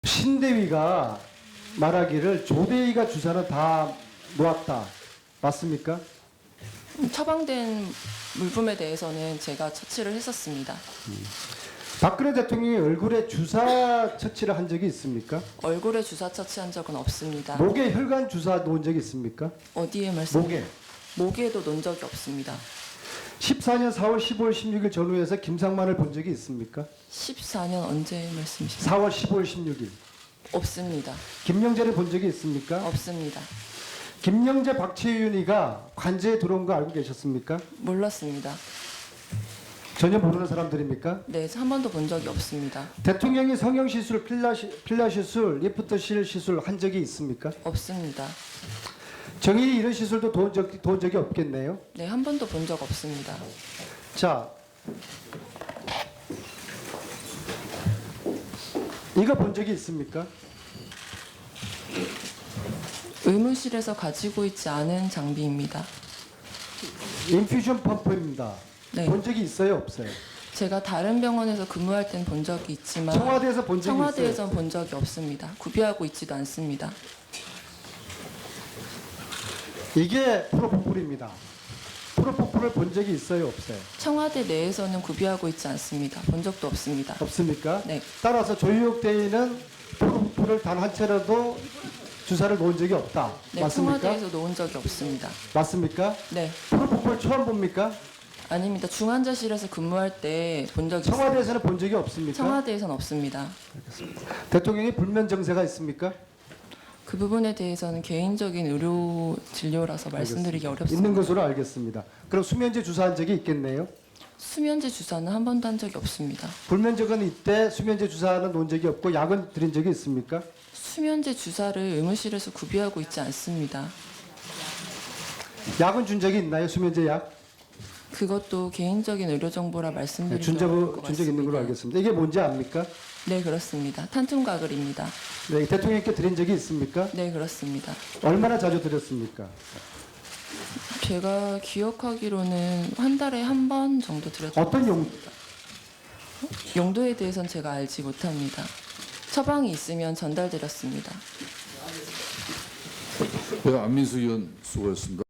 신대위가 말하기를 조대위가 주사는 다 놓았다. 맞습니까? 처방된 물품에 대해서는 제가 처치를 했었습니다. 박근혜 대통령이 얼굴에 주사 처치를 한 적이 있습니까? 얼굴에 주사 처치한 적은 없습니다. 목에 혈관 주사 놓은 적이 있습니까? 어디에 말씀? 목에. 목에도 놓은 적이 없습니다. 14년 4월 15일 16일 전후에서 김상만을 본 적이 있습니까? 14년 언제 말씀이십니까? 4월 15일 16일. 없습니다. 김영재를 본 적이 있습니까? 없습니다. 김영재 박채윤이가 관제에 들어온 거 알고 계셨습니까? 몰랐습니다. 전혀 모르는 사람들입니까? 네, 한 번도 본 적이 없습니다. 대통령이 성형시술, 필라시술, 리프트실 시술 한 적이 있습니까? 없습니다. 정인이 이런 시술도 도운 적이 없겠네요. 네, 한 번도 본 적 없습니다. 자, 이거 본 적이 있습니까? 의무실에서 가지고 있지 않은 장비입니다. 인퓨전 펌프입니다. 네. 본 적이 있어요, 없어요? 제가 다른 병원에서 근무할 땐 본 적이 있지만 청와대에서 본 적이 있어요? 청와대에선 본 적이 없습니다. 구비하고 있지도 않습니다. 이게 프로포폴입니다. 프로포폴을 본 적이 있어요, 없어요? 청와대 내에서는 구비하고 있지 않습니다. 본 적도 없습니다. 없습니까? 네. 따라서 조희옥 대위는 프로포폴을 단 한 차례도 주사를 놓은 적이 없다. 네, 맞습니까? 청와대에서 놓은 적이 없습니다. 맞습니까? 네, 프로포폴 처음 봅니까? 아닙니다. 중환자실에서 근무할 때 본 적이 있습니다. 청와대에서는 본 적이 없습니까? 청와대에선 없습니다. 대통령이 불면 정세가 있습니까? 그 부분에 대해서는 개인적인 의료 진료라서 말씀드리기 어렵습니다. 있는 것으로 알겠습니다. 그럼 수면제 주사한 적이 있겠네요. 수면제 주사는 한 번도 한 적이 없습니다. 불면적은 이때 수면제 주사는 놓은 적이 없고 약은 드린 적이 있습니까? 수면제 주사를 의무실에서 구비하고 있지 않습니다. 약은 준 적이 있나요? 수면제 약? 그것도 개인적인 의료 정보라 말씀드리기 준 어려울 것 적 있는 걸로 같습니다. 알겠습니다. 이게 뭔지 압니까? 네, 그렇습니다. 탄tum가글입니다. 네, 대통령께 드린 적이 있습니까? 네, 그렇습니다. 얼마나 자주 드렸습니까? 제가 기억하기로는 한 달에 한 번 정도 드렸던 어떤 것 용- 같습니다. 용도에 대해서는 제가 알지 못합니다. 처방이 있으면 전달드렸습니다. 네, 안민수 의원 수고했습니다.